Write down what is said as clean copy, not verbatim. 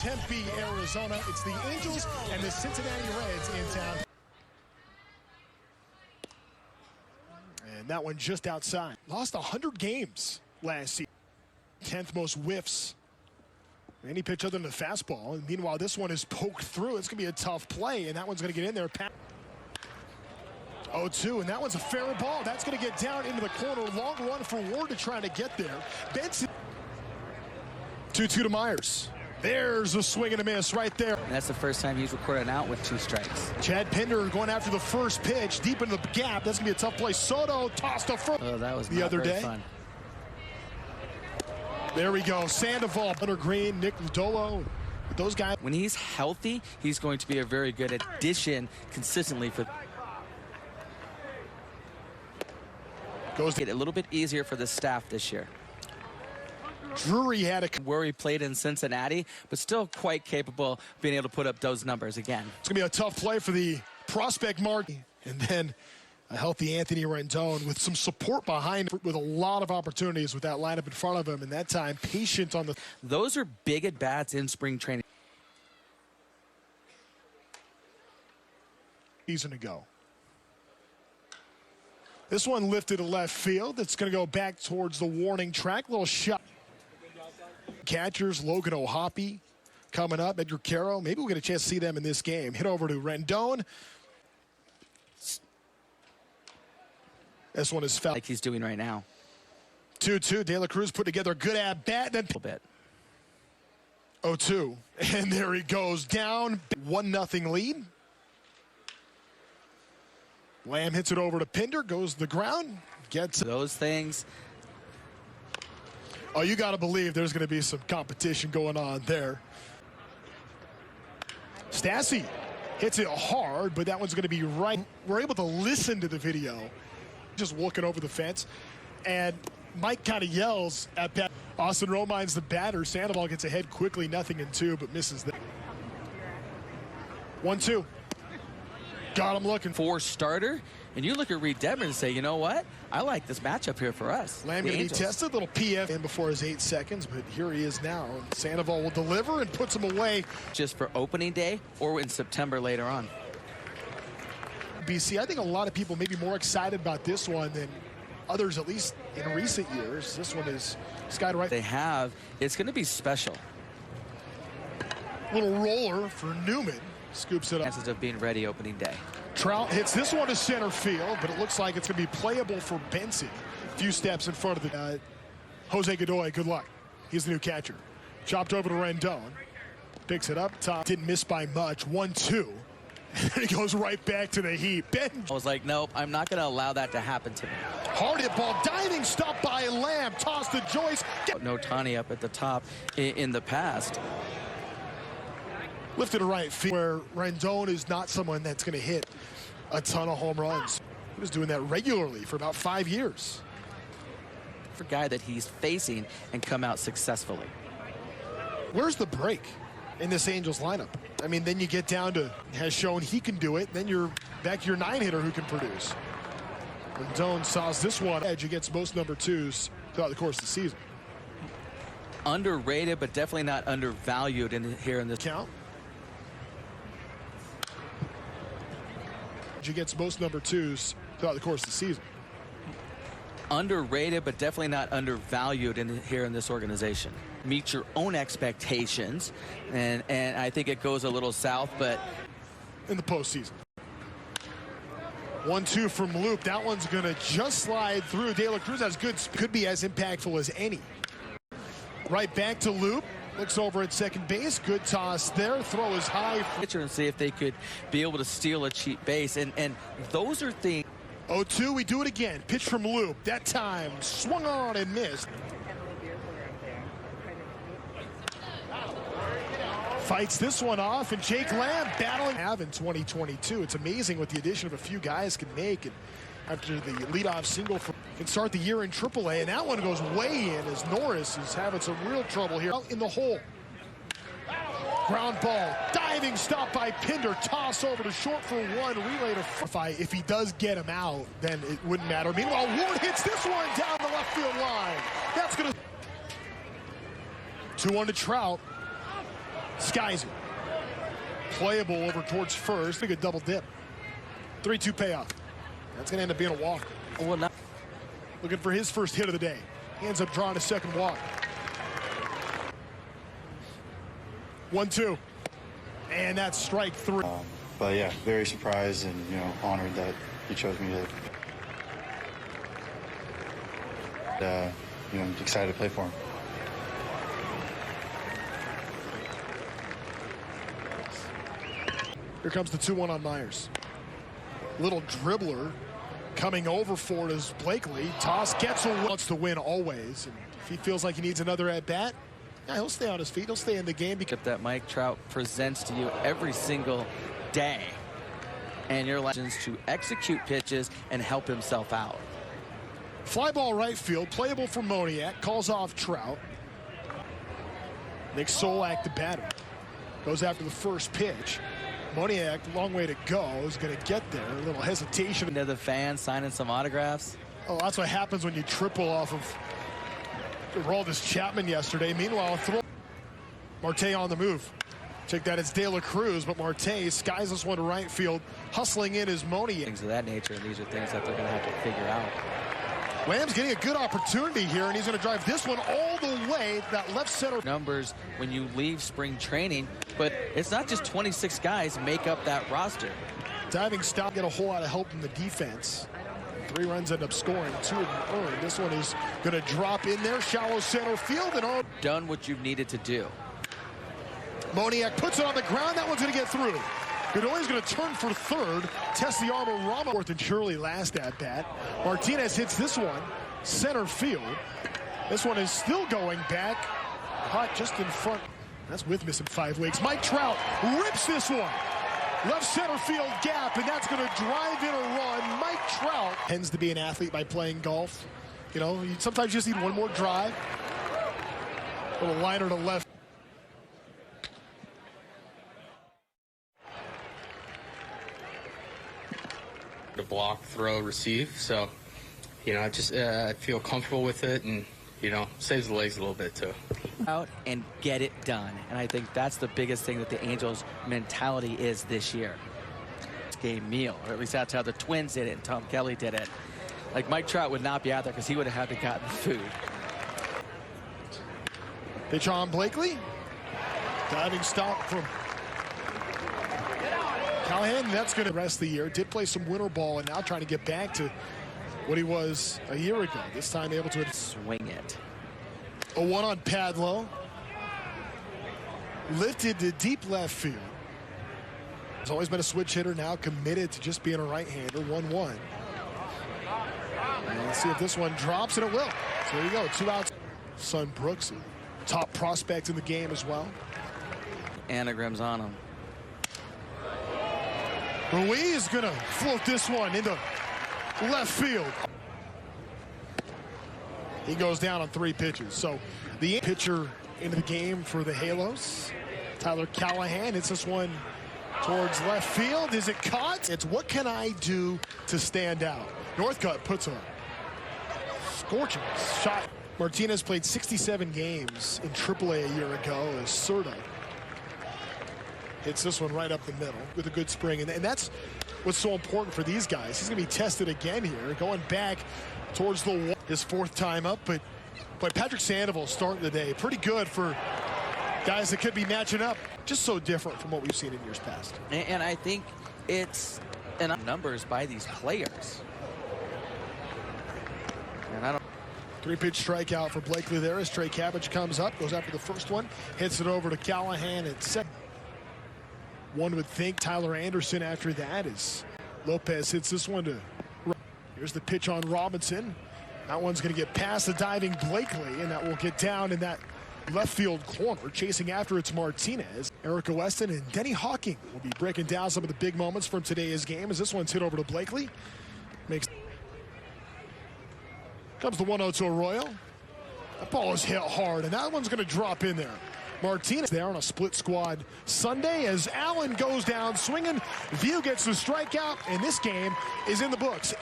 Tempe, Arizona. It's the Angels and the Cincinnati Reds in town. And that one just outside. Lost 100 games last season. 10th most whiffs. Any pitch other than the fastball. And meanwhile, this one is poked through. It's going to be a tough play, and that one's going to get in there. 0-2, and that one's a fair ball. That's going to get down into the corner. Long run for Ward to try to get there. Benson. 2-2 to Myers. There's a swing and a miss right there. And that's the first time he's recorded an out with 2 strikes. Chad Pinder going after the first pitch, deep into the gap. That's going to be a tough play. Soto tossed to first. Oh, that was the other day. Fun. There we go. Sandoval, Hunter Green, Nick Lodolo. Those guys. When he's healthy, he's going to be a very good addition consistently for. Goes to get a little bit easier for the staff this year. Drury had a where he played in Cincinnati, but still quite capable of being able to put up those numbers again. It's going to be a tough play for the prospect mark. And then a healthy Anthony Rendon with some support behind him, with a lot of opportunities with that lineup in front of him. And that time, patient on the. Those are big at-bats in spring training. Season ago. This one lifted to left field. It's going to go back towards the warning track. Little shot. Catchers, Logan O'Hoppe coming up, Edgar Caro. Maybe we'll get a chance to see them in this game. Hit over to Rendon. This one is foul. Like he's doing right now. 2-2. De La Cruz put together a good at-bat. Then a little bit. 0-2. And there he goes down. 1-0 lead. Lamb hits it over to Pinder. Goes to the ground. Gets those things. Oh, you got to believe there's going to be some competition going on there. Stassi hits it hard, but that one's going to be right. We're able to listen to the video, just looking over the fence. And Mike kind of yells at bat. Austin Romine's the batter. Sandoval gets ahead quickly, 0-2, but misses that. 1-2. Got him looking for starter. And you look at Reed Detmer and say, you know what? I like this matchup here for us. Lamb going to be tested. Little PF in before his 8 seconds, but here he is now. Sandoval will deliver and puts him away. Just for opening day or in September later on. BC, I think a lot of people may be more excited about this one than others, at least in recent years. This one is sky to right. They have. It's going to be special. Little roller for Newman. Scoops it up. Chances of being ready opening day. Trout hits this one to center field, but it looks like it's going to be playable for Benson. A few steps in front of the Jose Godoy. Good luck. He's the new catcher. Chopped over to Rendon. Picks it up top. Didn't miss by much. 1-2. And he goes right back to the heat. Ben. I was like, nope, I'm not going to allow that to happen to me. Hard hit ball. Diving stop by Lamb. Toss to Joyce. No Tani up at the top in the past. Lifted to right field, where Rendon is not someone that's going to hit a ton of home runs. He was doing that regularly for about 5 years. For a guy that he's facing and come out successfully. Where's the break in this Angels lineup? I mean, then you get down to has shown he can do it. Then you're back to your 9-hitter who can produce. Rendon saws this one edge against most number 2s throughout the course of the season. Underrated, but definitely not undervalued here in this count. Against most number 2s throughout the course of the season. Underrated, but definitely not undervalued here in this organization. Meet your own expectations, and I think it goes a little south, but in the postseason. 1-2 from Loop. That one's going to just slide through. De La Cruz has good speed. Could be as impactful as any. Right back to Loop. Looks over at second base. Good toss there. Throw is high. Pitcher and see if they could be able to steal a cheap base. And those are things. 0-2. We do it again. Pitch from Loop. That time swung on and missed. Fights this one off, and Jake Lamb battling. Have in 2022. It's amazing what the addition of a few guys can make. And after the leadoff single can start the year in AAA, and that one goes way in as Norris is having some real trouble here. Out in the hole. Ground ball. Diving stop by Pinder. Toss over to short for one. Relay to if he does get him out, then it wouldn't matter. Meanwhile, Ward hits this one down the left field line. That's going to 2-1 to Trout. Skies it. Playable over towards first. Big a double dip. 3-2 payoff. That's going to end up being a walk. Well, not Looking for his first hit of the day. He ends up drawing a second walk. 1-2. And that's strike three. But yeah, very surprised and, honored that he chose me to, I'm excited to play for him. Here comes the 2-1 on Myers. Little dribbler coming over for it is Blakely. Toss Getzel wants to win always. And if he feels like he needs another at-bat, yeah, he'll stay on his feet. He'll stay in the game. that Mike Trout presents to you every single day. And your license to execute pitches and help himself out. Fly ball right field, playable for Moniak, calls off Trout. Nick Solak, the batter, goes after the first pitch. Moniak, long way to go, is going to get there. A little hesitation. Into the fans signing some autographs. Oh, that's what happens when you triple off of Aroldis Chapman yesterday. Meanwhile, Marte on the move. Take that, it's De La Cruz, but Marte skies this one to right field. Hustling in is Moniak. Things of that nature, and these are things that they're going to have to figure out. Lamb's getting a good opportunity here, and he's going to drive this one all the way to that left center. Numbers when you leave spring training, but it's not just 26 guys make up that roster. Diving stop, get a whole lot of help from the defense. 3 runs end up scoring, 2 of them earned. This one is going to drop in there, shallow center field, and done what you've needed to do. Moniak puts it on the ground. That one's going to get through. Godoy's going to turn for third. Test the arm of Ramos. Fourth and Shirley last at bat. Martinez hits this one. Center field. This one is still going back. Caught just in front. That's with missing 5 weeks. Mike Trout rips this one. Left center field gap, and that's going to drive in a run. Mike Trout tends to be an athlete by playing golf. Sometimes you just need one more drive. A little liner to left. To block, throw, receive. So, I feel comfortable with it, and, saves the legs a little bit too. Out and get it done. And I think that's the biggest thing that the Angels' mentality is this year. Game meal, or at least that's how the Twins did it and Tom Kelly did it. Like Mike Trout would not be out there because he would have had to gotten food. Pitch on Blakely. Diving stop from Callahan. That's going to rest the year. Did play some winter ball and now trying to get back to what he was a year ago. This time able to swing it. A 1 on Padlo. Lifted to deep left field. He's always been a switch hitter, now committed to just being a right-hander. 1-1. And let's see if this one drops, and it will. So there you go, 2 outs. Son Brooks, top prospect in the game as well. Anagrams on him. Ruiz going to float this one into left field. He goes down on 3 pitches. So the pitcher into the game for the Halos. Tyler Callahan hits this one towards left field. Is it caught? It's what can I do to stand out? Northcutt puts a scorching shot. Martinez played 67 games in AAA a year ago as Serta hits this one right up the middle with a good spring. And that's what's so important for these guys. He's going to be tested again here, going back towards the wall. His 4th time up, but Patrick Sandoval starting the day. Pretty good for guys that could be matching up. Just so different from what we've seen in years past. And I think it's numbers by these players. And I don't. 3-pitch strikeout for Blakely there as Trey Cabbage comes up, goes after the first one, hits it over to Callahan at second. One would think Tyler Anderson after that as Lopez hits this one to. Here's the pitch on Robinson. That one's going to get past the diving Blakely, and that will get down in that left field corner. Chasing after it's Martinez. Erica Weston and Denny Hawking will be breaking down some of the big moments from today's game as this one's hit over to Blakely. Comes the 1-0 to Arroyo. That ball is hit hard, and that one's going to drop in there. Martinez there on a split squad Sunday as Allen goes down swinging. View gets the strikeout, and this game is in the books.